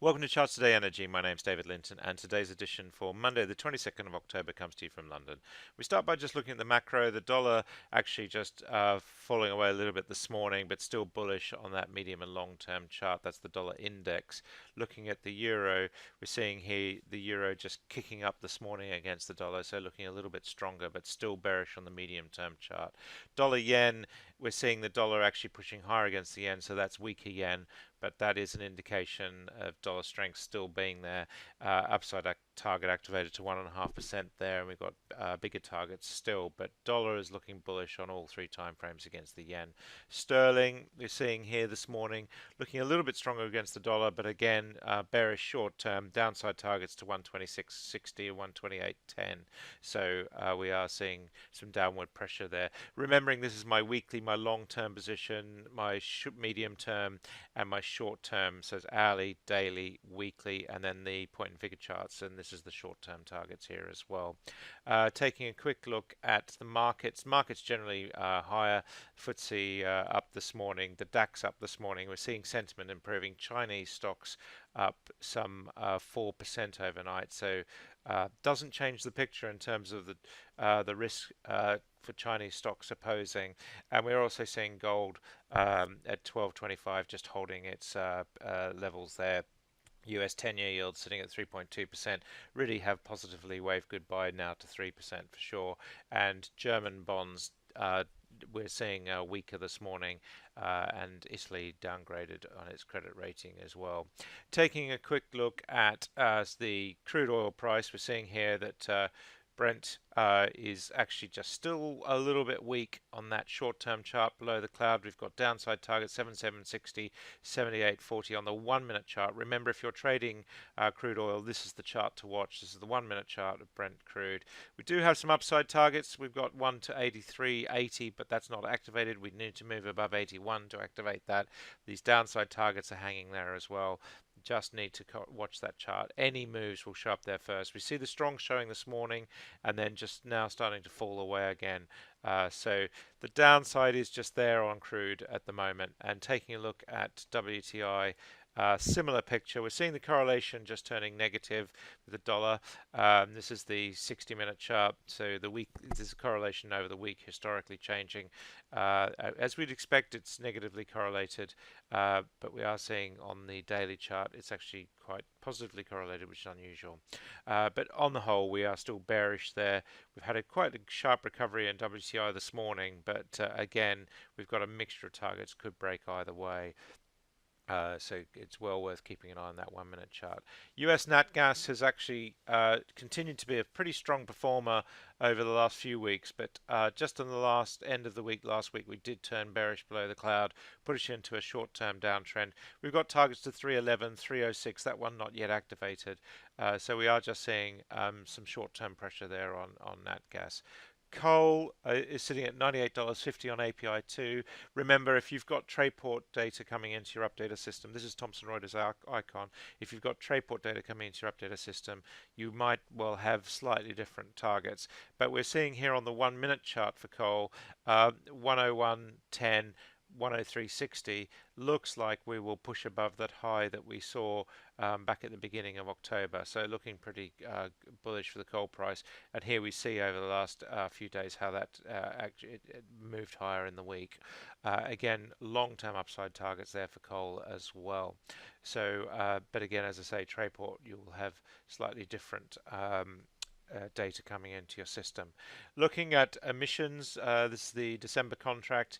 Welcome to Charts Today Energy. My name's David Linton, and today's edition for Monday, the 22nd of October, comes to you from London. We start by just looking at the macro. The dollar actually just falling away a little bit this morning, but still bullish on that medium and long-term chart. That's the dollar index. Looking at the euro, we're seeing here the euro just kicking up this morning against the dollar, so looking a little bit stronger, but still bearish on the medium-term chart. Dollar yen, we're seeing the dollar actually pushing higher against the yen, so that's weaker yen, but that is an indication of dollar strength still being there. Upside target activated to 1.5% there, and we've got bigger targets still, but dollar is looking bullish on all three time frames against the yen. Sterling, we're seeing here this morning, looking a little bit stronger against the dollar, but again, bearish short term, downside targets to 126.60 or 128.10. So we are seeing some downward pressure there. Remembering this is my weekly, my long term position, my medium term, and my short term, so it's hourly, daily, weekly, and then the point and figure charts, and this is the short term targets here as well. Taking a quick look at the markets generally higher. FTSE up this morning, the DAX up this morning. We're seeing sentiment improving. Chinese stocks up some 4% overnight, so doesn't change the picture in terms of the risk for Chinese stocks opposing. And we're also seeing gold at 12.25, just holding its levels there. US 10-year yield sitting at 3.2%, really have positively waved goodbye now to 3% for sure. And German bonds, we're seeing weaker this morning, and Italy downgraded on its credit rating as well. Taking a quick look at the crude oil price, we're seeing here that Brent is actually just still a little bit weak on that short-term chart below the cloud. We've got downside target 7760, 7840 on the 1-minute chart. Remember, if you're trading crude oil, this is the chart to watch. This is the 1-minute chart of Brent crude. We do have some upside targets. We've got 1 to 83.80, but that's not activated. We need to move above 81 to activate that. These downside targets are hanging there as well. Just need to watch that chart. Any moves will show up there first. We see the strong showing this morning, and then just now starting to fall away again. So the downside is just there on crude at the moment. And taking a look at WTI, similar picture. We're seeing the correlation just turning negative with the dollar. This is the 60-minute chart. So the week, this is a correlation over the week, historically changing. As we'd expect, it's negatively correlated, but we are seeing on the daily chart it's actually quite positively correlated, which is unusual. But on the whole, we are still bearish there. We've had quite a sharp recovery in WTI this morning, but again, we've got a mixture of targets, could break either way. So it's well worth keeping an eye on that 1-minute chart. US nat gas has actually continued to be a pretty strong performer over the last few weeks, but just on the last end of the week, last week, we did turn bearish below the cloud, push into a short-term downtrend. We've got targets to 311, 306, that one not yet activated. So we are just seeing some short-term pressure there on nat gas. Coal is sitting at $98.50 on API2. Remember, if you've got Trayport data coming into your Updata system, this is Thomson Reuters icon. If you've got Trayport data coming into your Updata system, you might well have slightly different targets. But we're seeing here on the 1-minute chart for coal, 101.10, 103.60, looks like we will push above that high that we saw back at the beginning of October. So looking pretty bullish for the coal price. And here we see over the last few days how that actually it moved higher in the week. Again, long-term upside targets there for coal as well. So, but again, as I say, Trayport, you'll have slightly different data coming into your system. Looking at emissions, this is the December contract,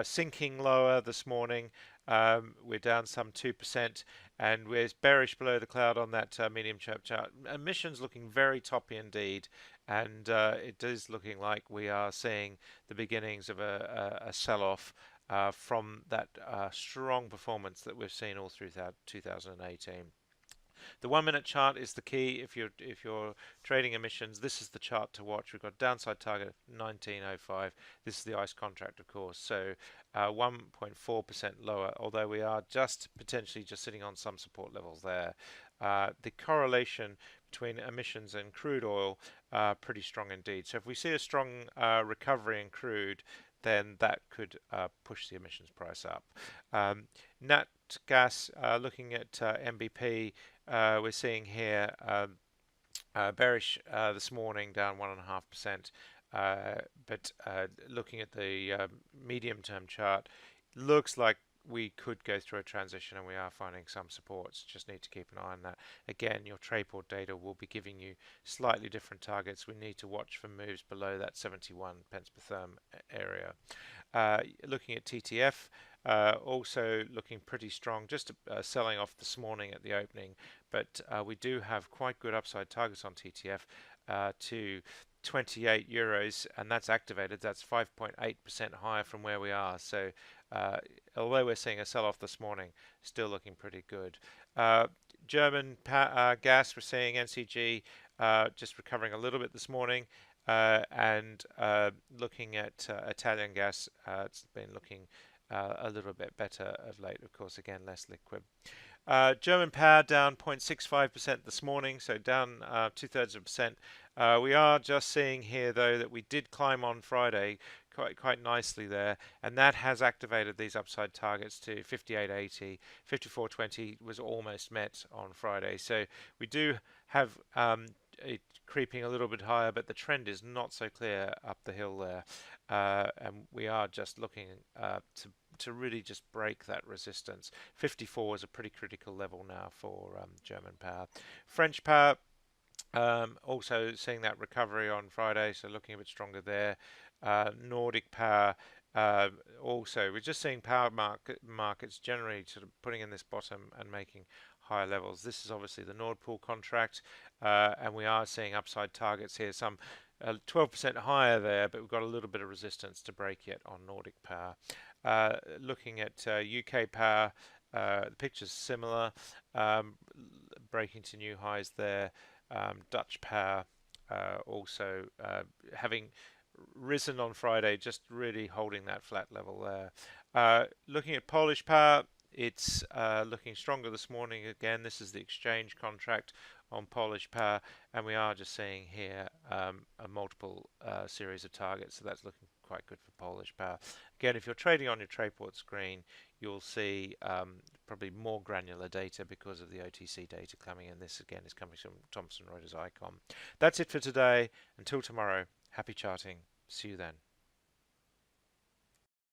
sinking lower this morning. We're down some 2%, and we're bearish below the cloud on that medium chart. Emissions looking very toppy indeed, and it is looking like we are seeing the beginnings of a sell-off from that strong performance that we've seen all through 2018. The 1-minute chart is the key if you're trading emissions. This is the chart to watch. We've got downside target of 1905. This is the ICE contract, of course. So 1.4% lower, although we are just potentially just sitting on some support levels there. The correlation between emissions and crude oil pretty strong indeed. So if we see a strong recovery in crude, then that could push the emissions price up. at gas, looking at MBP, we're seeing here bearish this morning, down 1.5%. But looking at the medium-term chart, looks like we could go through a transition, and we are finding some supports. Just need to keep an eye on that. Again, your Trayport data will be giving you slightly different targets. We need to watch for moves below that 71 pence per therm area. Looking at TTF, also looking pretty strong, just selling off this morning at the opening, but we do have quite good upside targets on TTF to 28 euros, and that's activated. That's 5.8% higher from where we are. So although we're seeing a sell-off this morning, still looking pretty good. German gas, we're seeing NCG just recovering a little bit this morning. And looking at Italian gas, it's been looking a little bit better of late. Of course, again, less liquid. German power down 0.65% this morning, so down 0.2%. We are just seeing here, though, that we did climb on Friday quite nicely there, and that has activated these upside targets to 58.80. 54.20 was almost met on Friday, so we do have it creeping a little bit higher, but the trend is not so clear up the hill there, and we are just looking to really just break that resistance. 54 is a pretty critical level now for German power. French power, also seeing that recovery on Friday, so looking a bit stronger there. Nordic power, also we're just seeing power markets generally sort of putting in this bottom and making higher levels. This is obviously the Nord Pool contract, and we are seeing upside targets here, some 12% higher there, but we've got a little bit of resistance to break yet on Nordic power. Looking at UK power, the picture's similar, breaking to new highs there. Dutch power also having risen on Friday, just really holding that flat level there. Looking at Polish power, it's looking stronger this morning. Again, this is the exchange contract on Polish power, and we are just seeing here a multiple series of targets, so that's looking quite good for Polish power. Again, if you're trading on your Trayport screen, you'll see probably more granular data because of the OTC data coming in. This again is coming from Thomson Reuters Icon. That's it for today. Until tomorrow, happy charting. See you then.